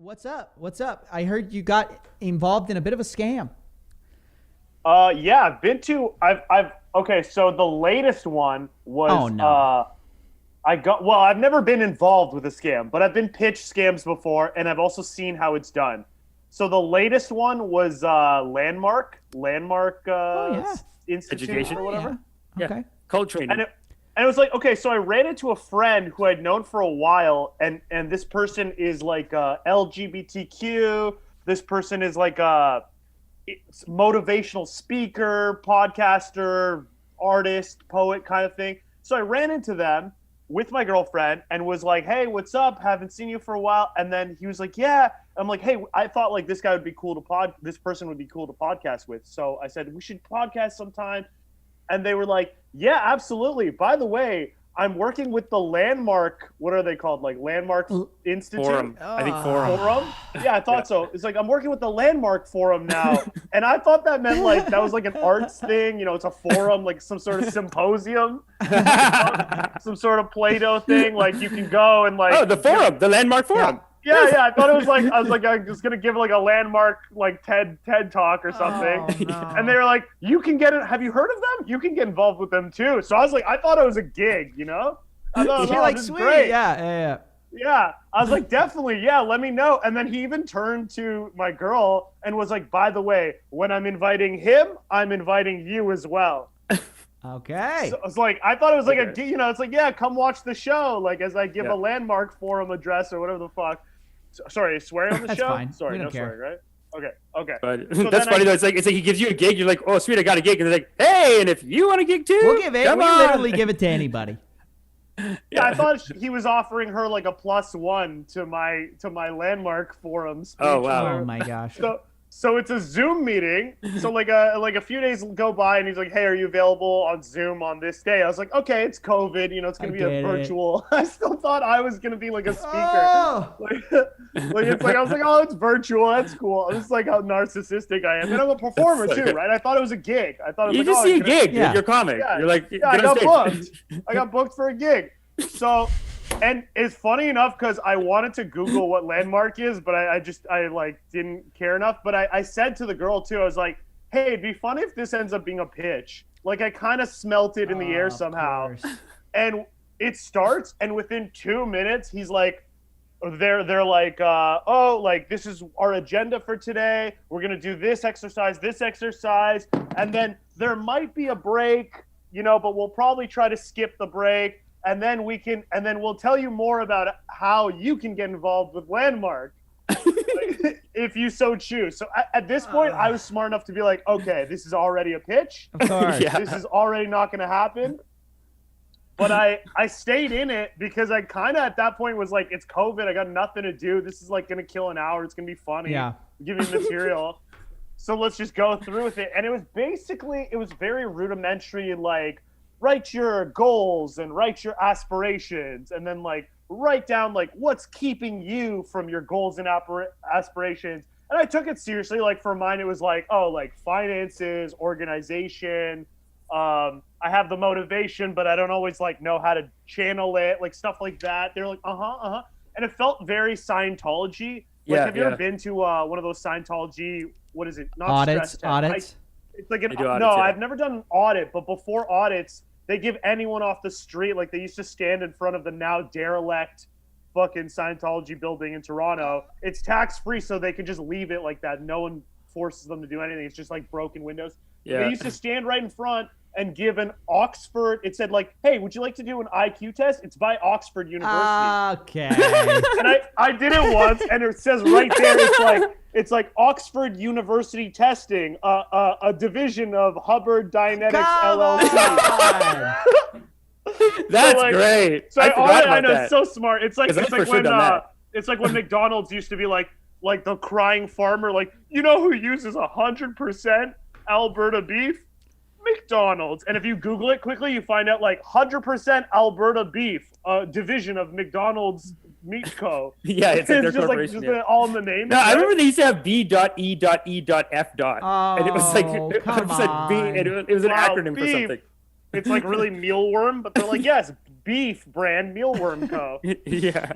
What's up? What's up? I heard you got involved in a bit of a scam. Yeah, I've okay, so the latest one was Oh, no. I've never been involved with a scam, but I've been pitched scams before and I've also seen how it's done. So the latest one was Landmark Oh, yeah. Institute Education? or whatever. Yeah. Okay. Code training. And it was like, okay, so I ran into a friend who I'd known for a while, and this person is like LGBTQ. This person is like a motivational speaker, podcaster, artist, poet kind of thing. So I ran into them with my girlfriend and was like, hey, what's up? Haven't seen you for a while. And then he was like, yeah. I'm like, hey, I thought like this guy would be cool to this person would be cool to podcast with. So I said, we should podcast sometime. And they were like, yeah, absolutely. By the way, I'm working with the Landmark. What are they called? Like Landmark Institute? Forum. I think Forum. Forum? Yeah, I thought so. It's like, I'm working with the Landmark Forum now. And I thought that meant like, that was like an arts thing. You know, it's a forum, like some sort of symposium, some sort of Play-Doh thing. Like you can go and like. Oh, the Forum, the Landmark Forum. Yeah. I thought it was like, I was going to give like a Landmark, like TED talk or something. Oh, no. And they were like, you can get it. Have you heard of them? You can get involved with them too. So I was like, I thought it was a gig, you know? I thought, You're oh, like, this is sweet. great. Yeah. Yeah. I was like, definitely. Yeah. Let me know. And then he even turned to my girl and was like, by the way, when I'm inviting him, I'm inviting you as well. Okay. So it's like, I thought it was like it's like, yeah, come watch the show. Like as I give a Landmark Forum address or whatever the fuck. Sorry, swearing on the That's show? fine. Sorry, We don't no care. swearing, right? Okay. But So that's then funny though. It's like he gives you a gig. You're like, oh sweet, I got a gig, and they're like, hey, and if you want a gig too, We'll give it. come We on. literally give it to anybody. Yeah, I thought he was offering her like a +1 to my Landmark Forum speech. Oh, wow. Oh my gosh. So it's a Zoom meeting. So like a few days go by and he's like, "Hey, are you available on Zoom on this day?" I was like, "Okay, it's COVID, you know, it's gonna be a virtual." I still thought I was gonna be like a speaker. Oh. Like it's like I was like, "Oh, it's virtual. That's cool." This is like how narcissistic I am, and I'm a performer too, right? I thought it was a gig. I thought it was You like, just "Oh, see a you're gonna-" gig. Yeah. You're comic. Yeah. You're like, Yeah, I get on got stage. booked. I got booked for a gig. So, and it's funny enough because I wanted to Google what Landmark is, but I like didn't care enough. But I said to the girl too, I was like, hey, it'd be fun if this ends up being a pitch. Like I kind of smelt it in the air somehow. Of course. And it starts, and within 2 minutes, he's like, they're like, oh, like this is our agenda for today. We're gonna do this exercise, and then there might be a break, you know, but we'll probably try to skip the break, and then we'll tell you more about how you can get involved with Landmark. If you so choose. So at this point, I was smart enough to be like, okay, this is already a pitch. Of course. Yeah. This is already not going to happen. But I stayed in it because I kind of at that point was like, it's COVID. I got nothing to do. This is like going to kill an hour. It's going to be funny. Yeah. Give me material. So let's just go through with it. And it was very rudimentary, like write your goals and write your aspirations and then like write down like what's keeping you from your goals and aspirations. And I took it seriously. Like for mine, it was like, oh, like finances, organization. I have the motivation, but I don't always like know how to channel it, like stuff like that. They're like, and it felt very Scientology. Like, have you ever been to one of those Scientology? What is it? Not Audits. It's like They do audits, yeah. I've never done an audit, but before audits, they give anyone off the street, like they used to stand in front of the now derelict fucking Scientology building in Toronto. It's tax-free, so they can just leave it like that. No one forces them to do anything. It's just like broken windows. Yeah. They used to stand right in front and give an Oxford. It said like, "Hey, would you like to do an IQ test? It's by Oxford University." Okay. And I did it once, and it says right there, it's like Oxford University testing, a division of Hubbard Dynetics Come LLC. on. That's like, great. So I forgot about I know, that. it's so smart. It's like 'Cause I've for sure when done that. it's like when McDonald's used to be like the crying farmer, like, you know who uses 100% Alberta beef? McDonald's. And if you Google it quickly, you find out like 100% Alberta beef, division of McDonald's Meat Co. Yeah, it's like their just corporation. just all in the name. No, I remember they used to have B.E.E.F. And it was like Oh, 100% B, come and it was an Wow, acronym for beef. something. It's like really mealworm, but they're like, yes, beef brand, Mealworm Co. Yeah.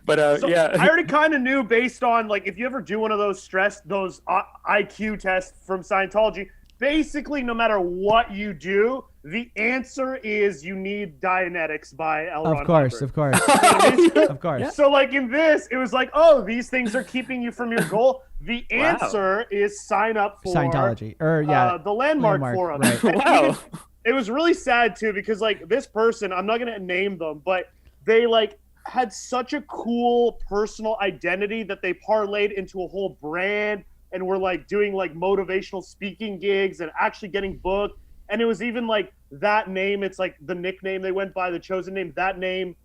But so yeah. I already kind of knew based on like if you ever do one of those IQ tests from Scientology, basically no matter what you do, the answer is you need Dianetics by L. Ron Of course, Hubbard. of course, of course. So like in this, it was like, oh, these things are keeping you from your goal. The answer is sign up for Scientology, or the Landmark Forum. Right. Wow. It was really sad too because like this person, I'm not gonna name them, but they like had such a cool personal identity that they parlayed into a whole brand and were like doing like motivational speaking gigs and actually getting booked. And it was even like that name. It's like the nickname they went by, the chosen name, that name,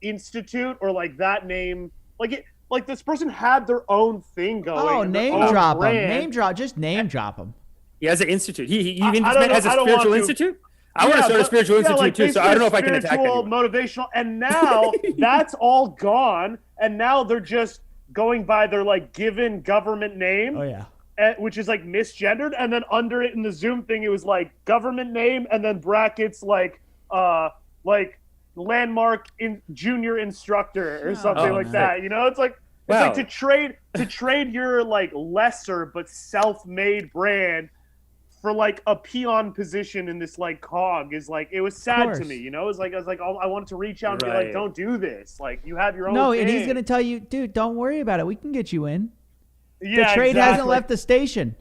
Institute, or like that name, like this person had their own thing going. Oh, and their name own drop brand. him. Name drop. Just name drop him. He has an institute. He even I don't know- has a I don't want spiritual to- institute. I want to start a spiritual institute like too, so I don't know if I can attack spiritual, anyone. motivational, and now that's all gone, and now they're just going by their like given government name. Oh yeah. Which is like misgendered, and then under it in the Zoom thing, it was like government name, and then brackets like landmark in junior instructor or something like that. You know, it's like Wow. to trade your like lesser but self-made brand for like a peon position in this like cog is like, it was sad to me. You know, it's like I was like, oh, I wanted to reach out and be like, don't do this. Like you have your own. No, thing. and he's gonna tell you, dude, don't worry about it. We can get you in. Yeah, The trade hasn't exactly. left the station.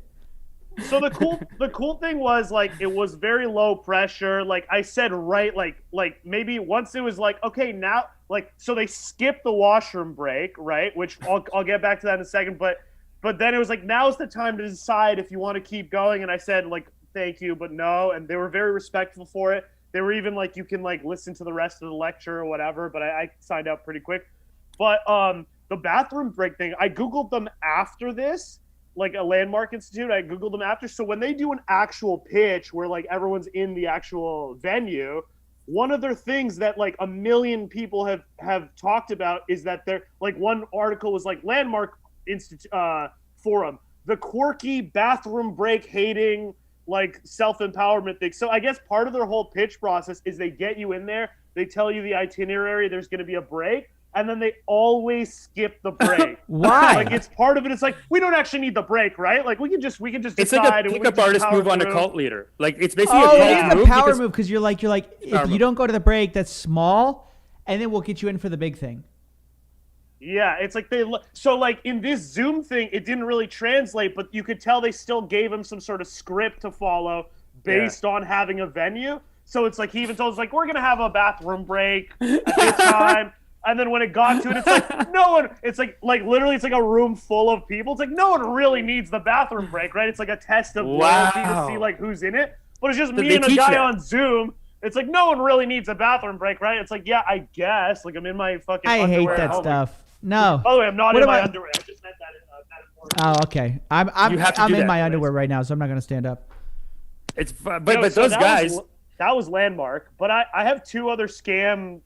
So the cool thing was like it was very low pressure. Like I said, right, like maybe once it was like, okay, now like so they skipped the washroom break, right? Which I'll get back to that in a second. But then it was like, now's the time to decide if you want to keep going. And I said like, thank you, but no. And they were very respectful for it. They were even like, you can like listen to the rest of the lecture or whatever. But I signed up pretty quick. But the bathroom break thing, I Googled them after this, like a Landmark Institute. I Googled them after. So when they do an actual pitch where like everyone's in the actual venue, one of their things that like a million people have talked about is that they're like, one article was like Landmark Institute Forum, the quirky bathroom break hating like self-empowerment thing. So I guess part of their whole pitch process is they get you in there, they tell you the itinerary, there's going to be a break, and then they always skip the break. Why? Like it's part of it. It's like, we don't actually need the break, right? Like we can just It's decide. like a and we pickup can just artist power move on a through. cult leader. Like it's basically Oh, a it cult is a move power because- move because you're like, Power if you move. don't go to the break, that's small, and then we'll get you in for the big thing. Yeah, it's like so like in this Zoom thing, it didn't really translate, but you could tell they still gave him some sort of script to follow based on having a venue. So it's like he even told us like, we're gonna have a bathroom break at this time. And then when it got to it, it's like no one. It's like literally, it's like a room full of people. It's like no one really needs the bathroom break, right? It's like a test of loyalty to see like who's in it. But it's just me they and a teach guy that. on Zoom. It's like no one really needs a bathroom break, right? It's like, yeah, I guess. Like I'm in my fucking. I hate underwear at that home. stuff. No. By the way, I'm not What in am my I- underwear. I just meant that. Oh, okay. I'm You have to I'm do in that, my right? underwear right now, so I'm not gonna stand up. It's but No, so those that guys. that was Landmark. But I have two other scammy,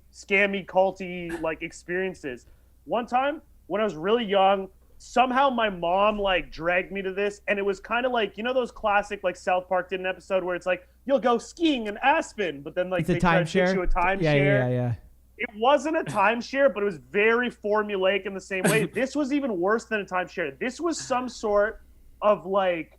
culty like experiences. One time when I was really young, somehow my mom like dragged me to this, and it was kind of like, you know those classic like South Park did an episode where it's like you'll go skiing in Aspen, but then like It's a they try to teach timeshare. you a timeshare. Yeah. It wasn't a timeshare, but it was very formulaic in the same way. This was even worse than a timeshare. This was some sort of like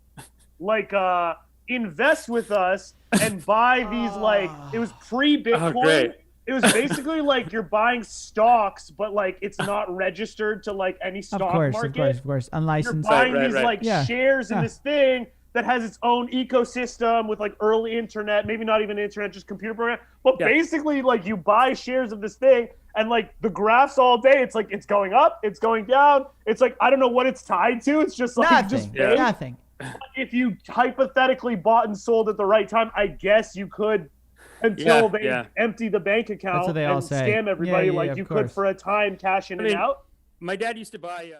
invest with us and buy these like, it was pre-Bitcoin. Oh, great. It was basically like you're buying stocks, but like it's not registered to like any stock Of market. course. You're Unlicensed. buying Right, these right. like Yeah. shares in Yeah. this thing that has its own ecosystem with like early internet, maybe not even internet, just computer program. But Yeah. basically, like you buy shares of this thing, and like the graphs all day, it's like it's going up, it's going down. It's like I don't know what it's tied to. It's just like Nothing. just Yeah. fake. Nothing. If you hypothetically bought and sold at the right time, I guess you could until they empty the bank account what they all and say. scam everybody Yeah, like of you course. could for a time, cash in and out. My dad used to buy.